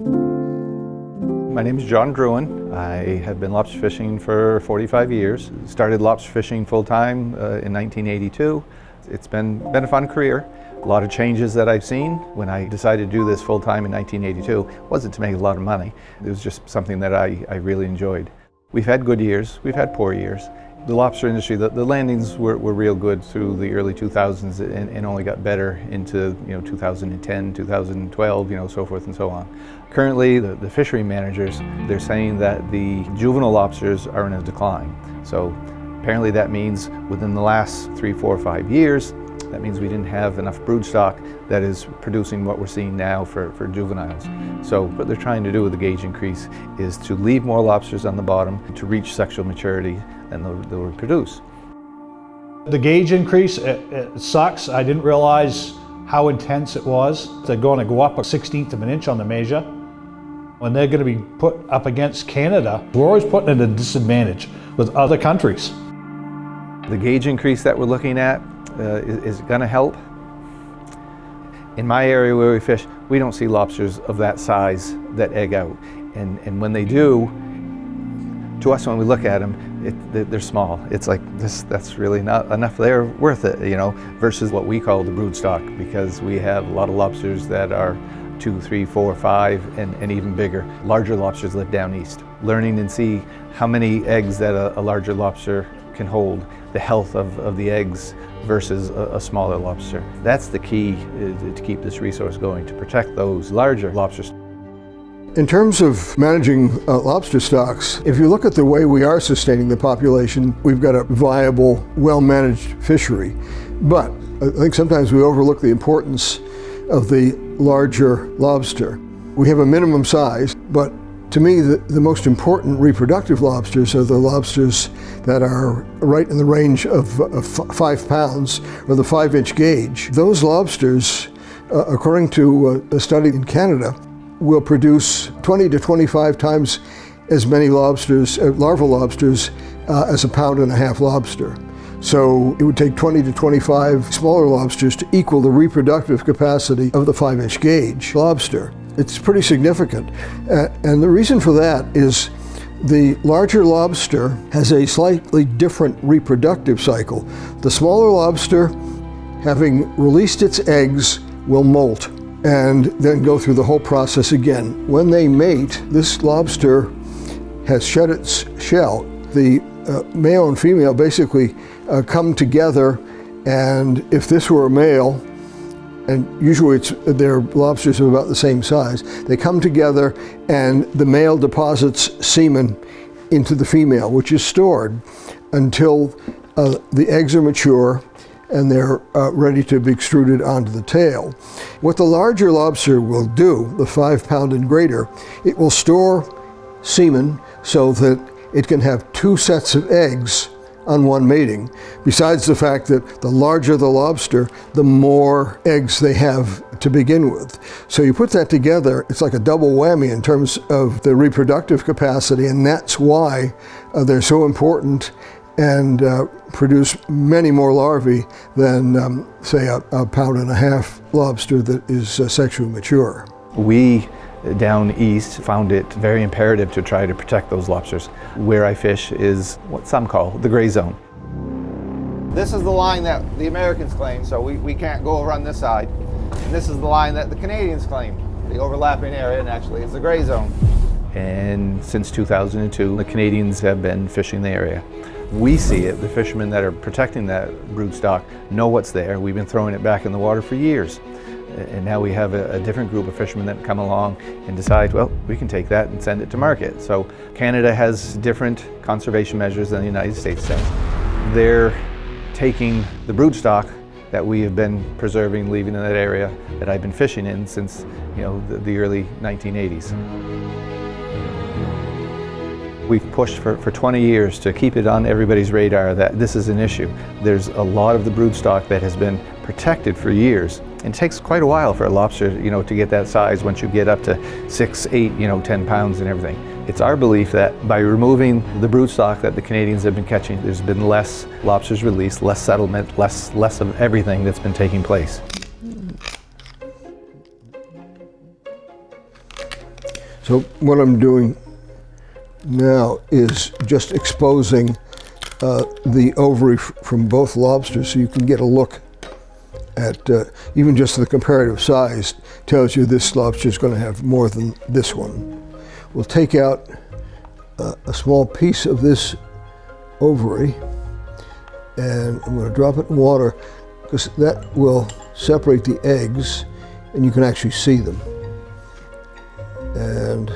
My name is John Gruen. I have been lobster fishing for 45 years. Started lobster fishing full-time in 1982. It's been a fun career. A lot of changes that I've seen. When I decided to do this full-time in 1982, it wasn't to make a lot of money. It was just something that I really enjoyed. We've had good years, we've had poor years. The lobster industry, the landings were real good through the early 2000s and only got better into 2010, 2012, so forth and so on. Currently, the fishery managers, they're saying that the juvenile lobsters are in a decline. So apparently that means within the last 3, 4, 5 years, that means we didn't have enough broodstock that is producing what we're seeing now for juveniles. So what they're trying to do with the gauge increase is to leave more lobsters on the bottom to reach sexual maturity, and they'll reproduce. The gauge increase, it sucks. I didn't realize how intense it was. They're going to go up 1/16 of an inch on the measure. When they're going to be put up against Canada, we're always putting at a disadvantage with other countries. The gauge increase that we're looking at is going to help. In my area where we fish, we don't see lobsters of that size that egg out. And when they do, to us when we look at them, they're small. It's like, that's really not enough. They're worth it, versus what we call the broodstock, because we have a lot of lobsters that are 2, 3, 4, 5, and even bigger. Larger lobsters live down east. Learning and see how many eggs that a larger lobster can hold, the health of the eggs versus a smaller lobster. That's the key to keep this resource going, to protect those larger lobsters. In terms of managing lobster stocks, if you look at the way we are sustaining the population, we've got a viable, well-managed fishery. But I think sometimes we overlook the importance of the larger lobster. We have a minimum size, but to me, the most important reproductive lobsters are the lobsters that are right in the range of 5 pounds, or the 5-inch gauge. Those lobsters, according to a study in Canada, will produce 20 to 25 times as many lobsters, larval lobsters, as a 1.5 pound lobster. So it would take 20 to 25 smaller lobsters to equal the reproductive capacity of the 5-inch gauge lobster. It's pretty significant. And the reason for that is the larger lobster has a slightly different reproductive cycle. The smaller lobster, having released its eggs, will molt and then go through the whole process again. When they mate, this lobster has shed its shell. The male and female basically come together, and if this were a male, and usually they're lobsters of about the same size, they come together and the male deposits semen into the female, which is stored until the eggs are mature and they're ready to be extruded onto the tail. What the larger lobster will do, the 5 pound and greater, it will store semen so that it can have 2 sets of eggs on one mating, besides the fact that the larger the lobster, the more eggs they have to begin with. So you put that together, it's like a double whammy in terms of the reproductive capacity, and that's why they're so important and produce many more larvae than, say, a 1.5 pound lobster that is sexually mature. We down east found it very imperative to try to protect those lobsters. Where I fish is what some call the gray zone. This is the line that the Americans claim, so we can't go over on this side. And this is the line that the Canadians claim. The overlapping area, and actually it's the gray zone. And since 2002, the Canadians have been fishing the area. We see it, the fishermen that are protecting that broodstock know what's there. We've been throwing it back in the water for years. And now we have a different group of fishermen that come along and decide, well, we can take that and send it to market. So Canada has different conservation measures than the United States does. They're taking the broodstock that we have been preserving, leaving in that area that I've been fishing in since the early 1980s. We've pushed for 20 years to keep it on everybody's radar that this is an issue. There's a lot of the broodstock that has been protected for years. And it takes quite a while for a lobster, to get that size once you get up to 6, 8, 10 pounds and everything. It's our belief that by removing the broodstock that the Canadians have been catching, there's been less lobsters released, less settlement, less of everything that's been taking place. So what I'm doing now is just exposing the ovary from both lobsters so you can get a look at even just the comparative size tells you this lobster is going to have more than this one. We'll take out a small piece of this ovary and I'm going to drop it in water because that will separate the eggs and you can actually see them. And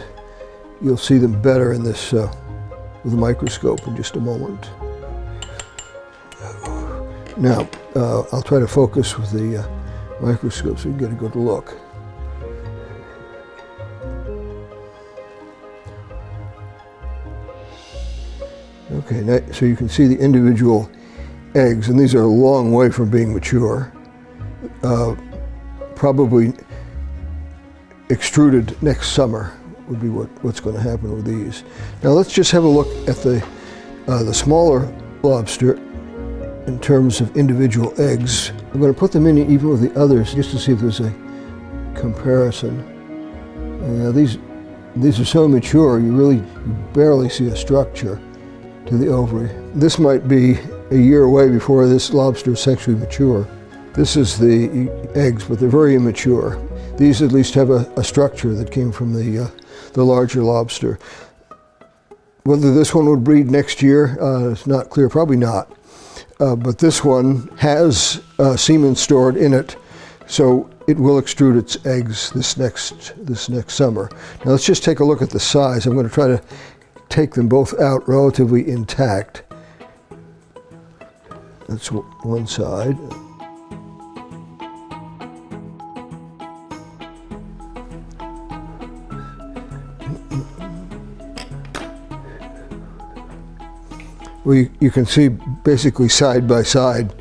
you'll see them better in this with a microscope in just a moment. Now, I'll try to focus with the microscope so you get a good look. Okay, now, so you can see the individual eggs, and these are a long way from being mature. Probably extruded next summer would be what's going to happen with these. Now let's just have a look at the smaller lobster in terms of individual eggs. I'm going to put them in even with the others just to see if there's a comparison. These are so mature you barely see a structure to the ovary. This might be a year away before this lobster is sexually mature. This is the eggs, but they're very immature. These at least have a structure that came from the larger lobster. Whether this one would breed next year, it's not clear, probably not. But this one has semen stored in it, so it will extrude its eggs this next summer. Now let's just take a look at the size. I'm going to try to take them both out relatively intact. That's one side. Well, you can see basically side by side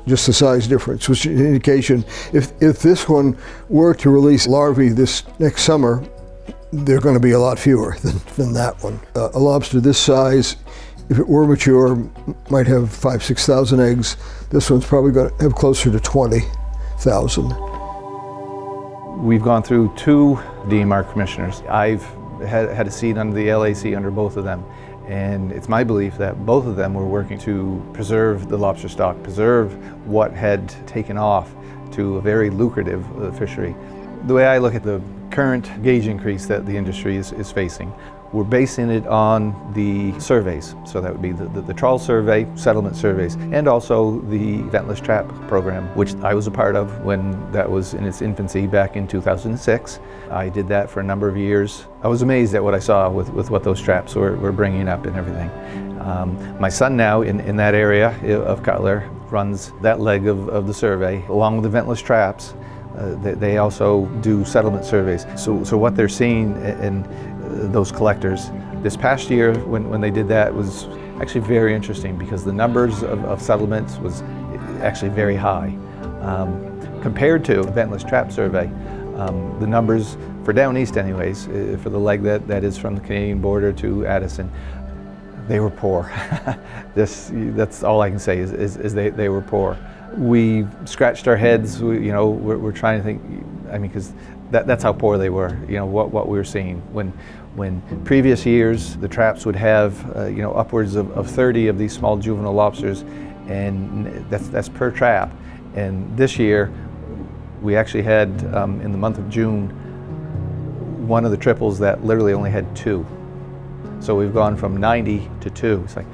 just the size difference, which is an indication if this one were to release larvae this next summer, they're going to be a lot fewer than that one. A lobster this size, if it were mature, might have 5,000-6,000 eggs. This one's probably going to have closer to 20,000. We've gone through 2 DMR commissioners. I've had a seat under the LAC under both of them. And it's my belief that both of them were working to preserve the lobster stock, preserve what had taken off to a very lucrative fishery. The way I look at the current gauge increase that the industry is facing, we're basing it on the surveys. So that would be the trawl survey, settlement surveys, and also the ventless trap program, which I was a part of when that was in its infancy back in 2006. I did that for a number of years. I was amazed at what I saw with what those traps were bringing up and everything. My son now in that area of Cutler runs that leg of the survey along with the ventless traps. They also do settlement surveys. So what they're seeing in those collectors this past year when they did that was actually very interesting because the numbers of settlements was actually very high. Compared to the ventless trap survey, the numbers for down east anyways, for the leg that is from the Canadian border to Addison, they were poor. That's all I can say is they were poor. We scratched our heads, we're trying to think, I mean, because that's how poor they were, what we were seeing. When previous years, the traps would have, upwards of 30 of these small juvenile lobsters, and that's per trap. And this year, we actually had, in the month of June, one of the triples that literally only had 2. So we've gone from 90 to 2. It's like,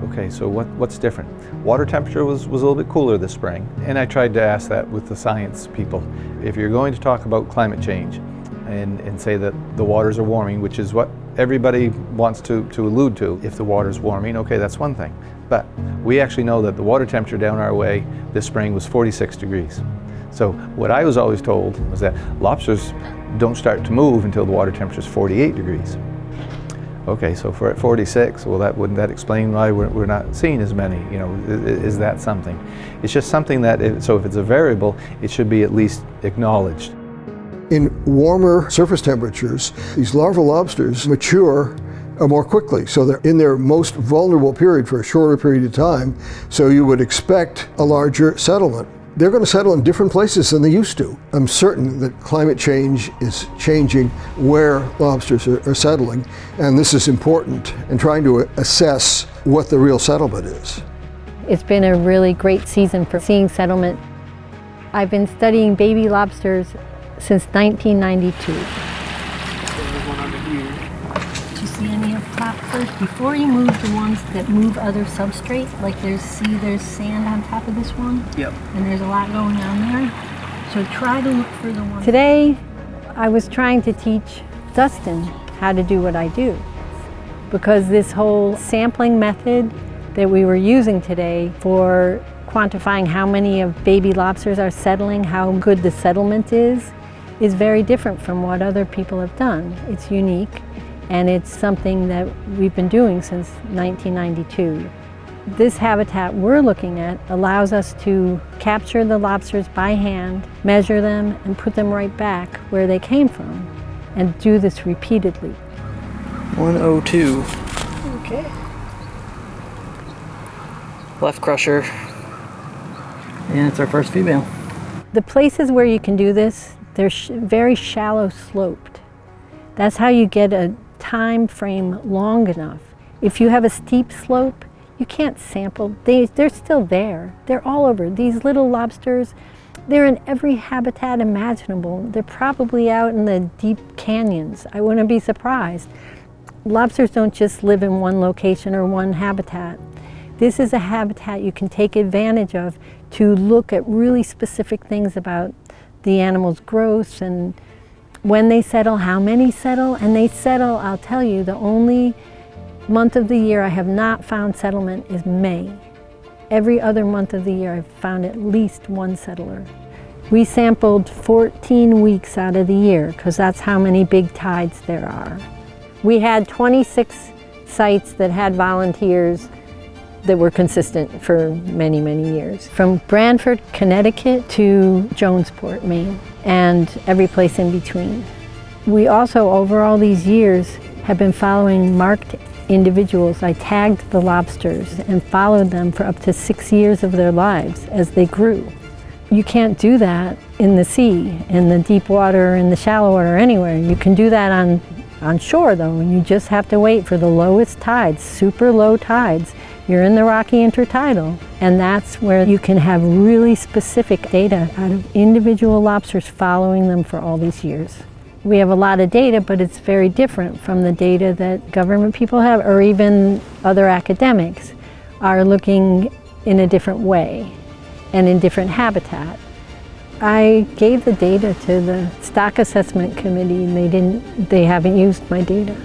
okay, so what's different? Water temperature was a little bit cooler this spring. And I tried to ask that with the science people. If you're going to talk about climate change and say that the waters are warming, which is what everybody wants to allude to, if the water's warming, okay, that's one thing. But we actually know that the water temperature down our way this spring was 46 degrees. So what I was always told was that lobsters don't start to move until the water temperature is 48 degrees. Okay, so for at 46, well, wouldn't that explain why we're not seeing as many? Is that something? It's just something that, so if it's a variable, it should be at least acknowledged. In warmer surface temperatures, these larval lobsters mature more quickly, so they're in their most vulnerable period for a shorter period of time, so you would expect a larger settlement. they're going to settle in different places than they used to. I'm certain that climate change is changing where lobsters are settling, and this is important in trying to assess what the real settlement is. It's been a really great season for seeing settlement. I've been studying baby lobsters since 1992. Did you see any up top first? Before you move the ones that move other substrate, like there's sand on top of this one? Yep. And there's a lot going on there. So try to look for the ones. Today, I was trying to teach Dustin how to do what I do. Because this whole sampling method that we were using today for quantifying how many of baby lobsters are settling, how good the settlement is very different from what other people have done. It's unique, and it's something that we've been doing since 1992. This habitat we're looking at allows us to capture the lobsters by hand, measure them, and put them right back where they came from, and do this repeatedly. 102. Okay. Left crusher. And it's our first female. The places where you can do this, they're very shallow sloped. That's how you get a time frame long enough. If you have a steep slope, you can't sample. They're still there. They're all over. These little lobsters, they're in every habitat imaginable. They're probably out in the deep canyons. I wouldn't be surprised. Lobsters don't just live in one location or one habitat. This is a habitat you can take advantage of to look at really specific things about the animal's growth and when they settle, how many settle, and they settle, I'll tell you, the only month of the year I have not found settlement is May. Every other month of the year I've found at least one settler. We sampled 14 weeks out of the year because that's how many big tides there are. We had 26 sites that had volunteers that were consistent for many, many years. From Branford, Connecticut to Jonesport, Maine, and every place in between. We also, over all these years, have been following marked individuals. I tagged the lobsters and followed them for up to 6 years of their lives as they grew. You can't do that in the sea, in the deep water, in the shallow water, anywhere. You can do that on shore though, and you just have to wait for the lowest tides, super low tides. You're in the Rocky Intertidal, and that's where you can have really specific data out of individual lobsters following them for all these years. We have a lot of data, but it's very different from the data that government people have, or even other academics are looking in a different way and in different habitat. I gave the data to the Stock Assessment Committee, and they haven't used my data.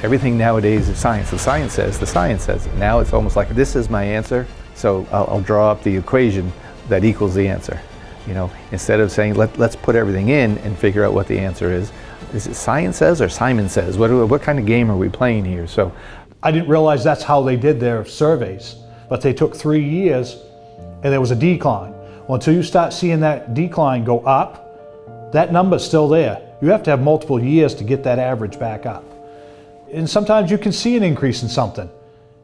Everything nowadays is science. The science says it. Now it's almost like this is my answer, so I'll draw up the equation that equals the answer. You know, instead of saying let's put everything in and figure out what the answer is. Is it science says or Simon says? What kind of game are we playing here? So I didn't realize that's how they did their surveys, but they took 3 years and there was a decline. Well, until you start seeing that decline go up, that number's still there. You have to have multiple years to get that average back up. And sometimes you can see an increase in something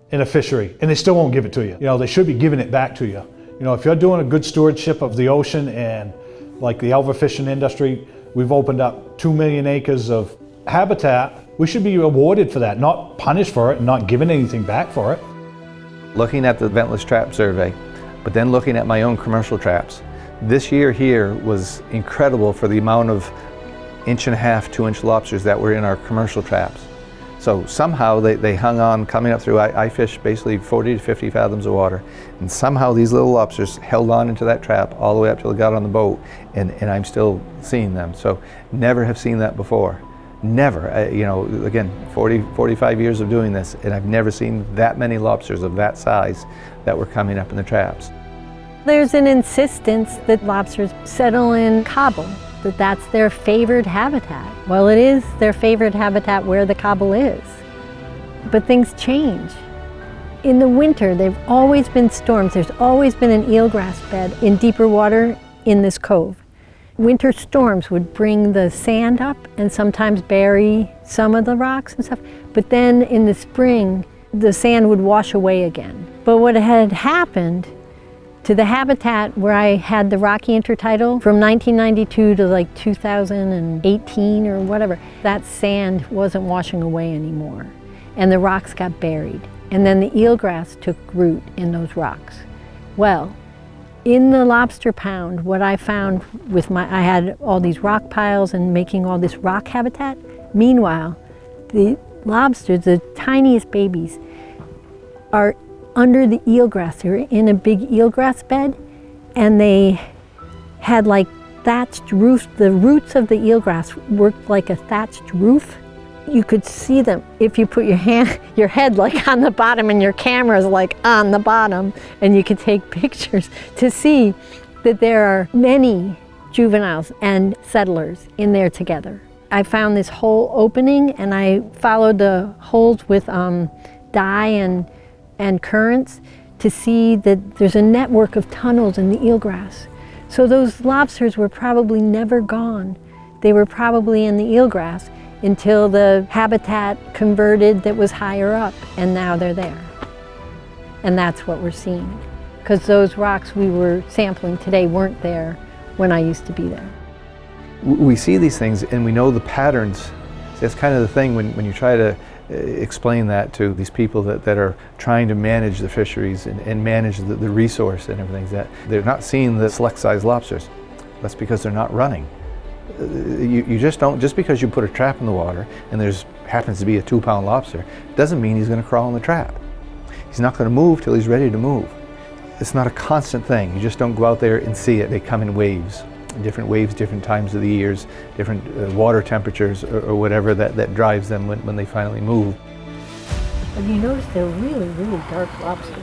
in a fishery and they still won't give it to you. You know, they should be giving it back to you. You know, if you're doing a good stewardship of the ocean, and like the overfishing industry, we've opened up 2 million acres of habitat, we should be rewarded for that, not punished for it and not given anything back for it. looking at the ventless trap survey, but then looking at my own commercial traps, this year here was incredible for the amount of 1.5 to 2-inch lobsters that were in our commercial traps. So somehow they hung on coming up through, I fish basically 40 to 50 fathoms of water, and somehow these little lobsters held on into that trap all the way up till they got on the boat, and I'm still seeing them. So never have seen that before. Never, again, 45 years of doing this, and I've never seen that many lobsters of that size that were coming up in the traps. There's an insistence that lobsters settle in cobble, that that's their favored habitat. Well, it is their favorite habitat where the cobble is. But things change. In the winter, there've always been storms. There's always been an eelgrass bed in deeper water in this cove. Winter storms would bring the sand up and sometimes bury some of the rocks and stuff. But then in the spring, the sand would wash away again. But what had happened to the habitat where I had the rocky intertidal from 1992 to like 2018 or whatever, that sand wasn't washing away anymore. And the rocks got buried. And then the eelgrass took root in those rocks. Well, in the lobster pound, what I found with I had all these rock piles and making all this rock habitat. Meanwhile, the lobsters, the tiniest babies, are under the eelgrass. They were in a big eelgrass bed, and they had like thatched roofs. The roots of the eelgrass worked like a thatched roof. You could see them if you put your head like on the bottom and your camera's like on the bottom, and you could take pictures to see that there are many juveniles and settlers in there together. I found this hole opening, and I followed the holes with dye and currents to see that there's a network of tunnels in the eelgrass. So those lobsters were probably never gone. They were probably in the eelgrass until the habitat converted that was higher up, and now they're there. And that's what we're seeing. Because those rocks we were sampling today weren't there when I used to be there. We see these things and we know the patterns. That's kind of the thing when you try to explain that to these people that are trying to manage the fisheries and manage the resource and everything, that they're not seeing the select size lobsters. That's because they're not running. You just don't, just because you put a trap in the water and there's happens to be a 2-pound lobster, doesn't mean he's going to crawl in the trap. He's not going to move till he's ready to move. It's not a constant thing. You just don't go out there and see it. They come in waves, different times of the years, different water temperatures or whatever that drives them when they finally move. But you notice they're really, really dark lobsters.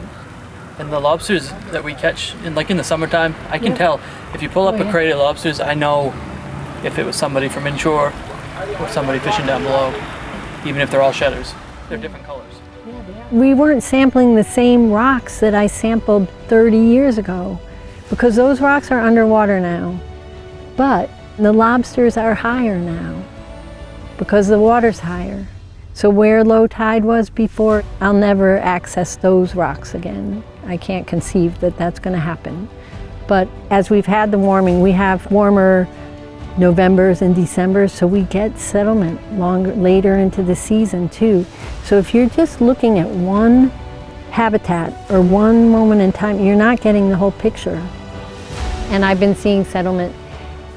And the lobsters that we catch in the summertime, I can tell if you pull up a crate of lobsters, I know if it was somebody from inshore or somebody fishing down below, even if they're all shedders. They're different colors. We weren't sampling the same rocks that I sampled 30 years ago, because those rocks are underwater now. But the lobsters are higher now because the water's higher. So where low tide was before, I'll never access those rocks again. I can't conceive that that's going to happen. But as we've had the warming, we have warmer Novembers and Decembers, so we get settlement later into the season too. So if you're just looking at one habitat or one moment in time, you're not getting the whole picture. And I've been seeing settlement.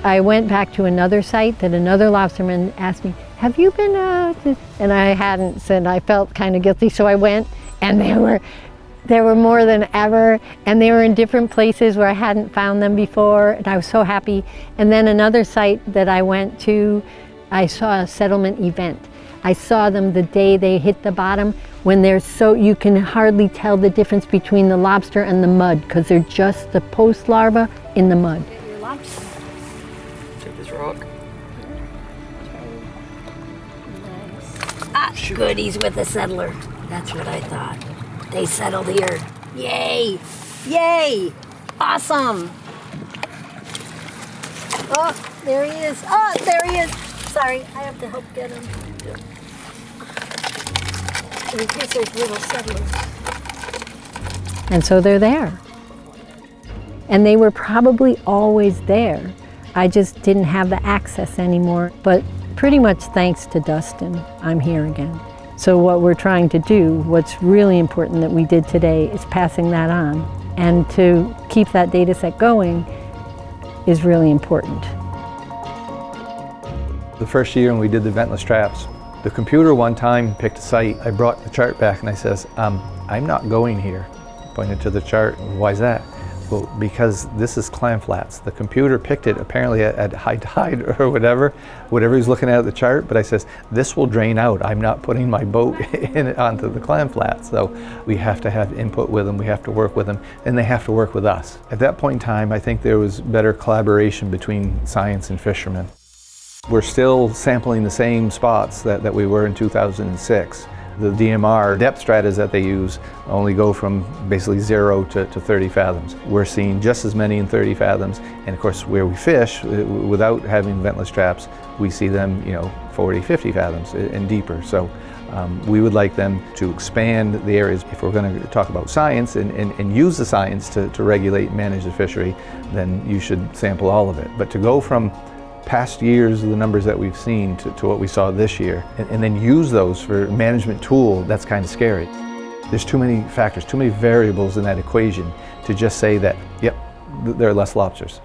I went back to another site that another lobsterman asked me, have you been and I hadn't, said I felt kind of guilty, so I went, and there were more than ever, and they were in different places where I hadn't found them before, and I was so happy. And then another site that I went to, I saw a settlement event. I saw them the day they hit the bottom, when they're so, you can hardly tell the difference between the lobster and the mud, because they're just the post larva in the mud. Take this rock. Ah, goodies with a settler. That's what I thought. They settled here. Yay! Yay! Awesome! Oh, there he is. Oh, there he is. Sorry, I have to help get him. In case there's little settlers. And so they're there. And they were probably always there. I just didn't have the access anymore. But pretty much thanks to Dustin, I'm here again. So what we're trying to do, what's really important that we did today, is passing that on. And to keep that data set going is really important. The first year when we did the ventless traps, the computer one time picked a site. I brought the chart back and I says, I'm not going here. Pointed to the chart. Why is that? Well, because this is clam flats. The computer picked it apparently at high tide or whatever he's looking at the chart, but I says, this will drain out. I'm not putting my boat onto the clam flats. So we have to have input with them, we have to work with them, and they have to work with us. At that point in time, I think there was better collaboration between science and fishermen. We're still sampling the same spots that we were in 2006. The DMR depth stratas that they use only go from basically 0 to 30 fathoms. We're seeing just as many in 30 fathoms, and of course where we fish, without having ventless traps, we see them 40, 50 fathoms and deeper. So We would like them to expand the areas. If we're going to talk about science and use the science to regulate and manage the fishery, then you should sample all of it. But to go from past years, the numbers that we've seen, to what we saw this year, and then use those for management tool, that's kind of scary. There's too many factors, too many variables in that equation to just say that, yep, there are less lobsters.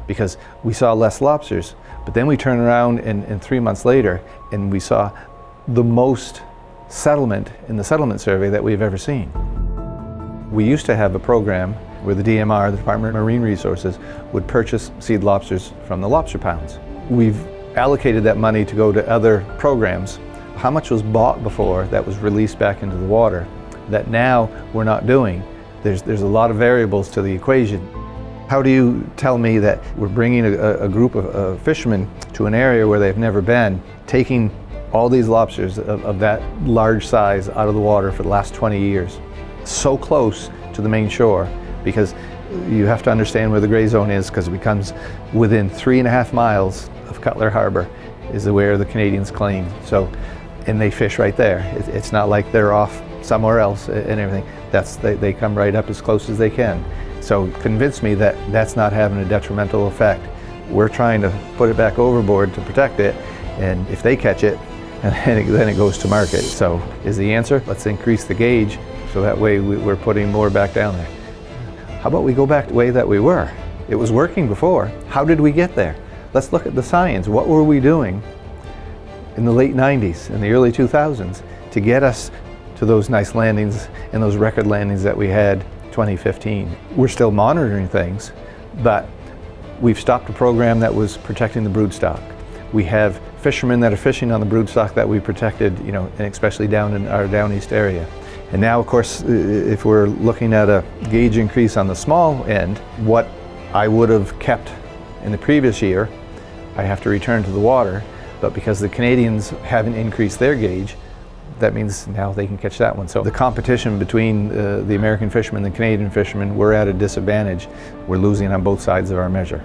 Because we saw less lobsters, but then we turn around and 3 months later, and we saw the most settlement in the settlement survey that we've ever seen. We used to have a program where the DMR, the Department of Marine Resources, would purchase seed lobsters from the lobster pounds. We've allocated that money to go to other programs. How much was bought before that was released back into the water that now we're not doing? There's a lot of variables to the equation. How do you tell me that we're bringing a group of fishermen to an area where they've never been, taking all these lobsters of that large size out of the water for the last 20 years, so close to the main shore? Because you have to understand where the gray zone is, because it becomes within 3.5 miles of Cutler Harbor is where the Canadians claim. So, and they fish right there. It's not like they're off somewhere else and everything. They come right up as close as they can. So convince me that that's not having a detrimental effect. We're trying to put it back overboard to protect it, and if they catch it, then it goes to market. So is the answer, let's increase the gauge so that way we're putting more back down there. How about we go back the way that we were? It was working before. How did we get there? Let's look at the science. What were we doing in the late 90s and the early 2000s to get us to those nice landings and those record landings that we had 2015? We're still monitoring things, but we've stopped a program that was protecting the broodstock. We have fishermen that are fishing on the broodstock that we protected, and especially down in our down east area. And now, of course, if we're looking at a gauge increase on the small end, what I would have kept in the previous year, I have to return to the water. But because the Canadians haven't increased their gauge, that means now they can catch that one. So the competition between the American fishermen and the Canadian fishermen, we're at a disadvantage. We're losing on both sides of our measure.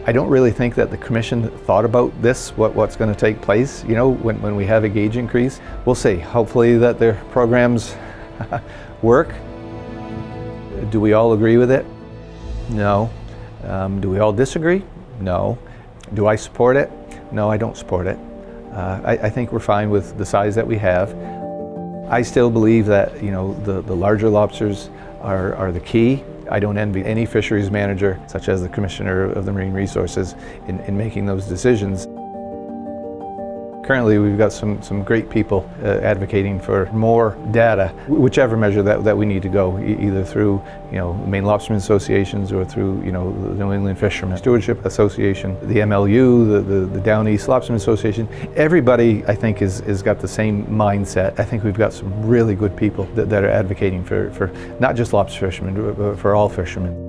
I don't really think that the Commission thought about this, what's going to take place, when we have a gauge increase. We'll see. Hopefully that their programs work. Do we all agree with it? No. Do we all disagree? No. Do I support it? No, I don't support it. I think we're fine with the size that we have. I still believe that the larger lobsters are the key. I don't envy any fisheries manager, such as the Commissioner of the Marine Resources, in making those decisions. Currently, we've got some great people advocating for more data, whichever measure that we need to go, either through the Maine Lobstermen Associations or through the New England Fishermen Stewardship Association, the MLU, the Down East Lobstermen Association. Everybody, I think, is got the same mindset. I think we've got some really good people that are advocating for not just lobster fishermen, but for all fishermen.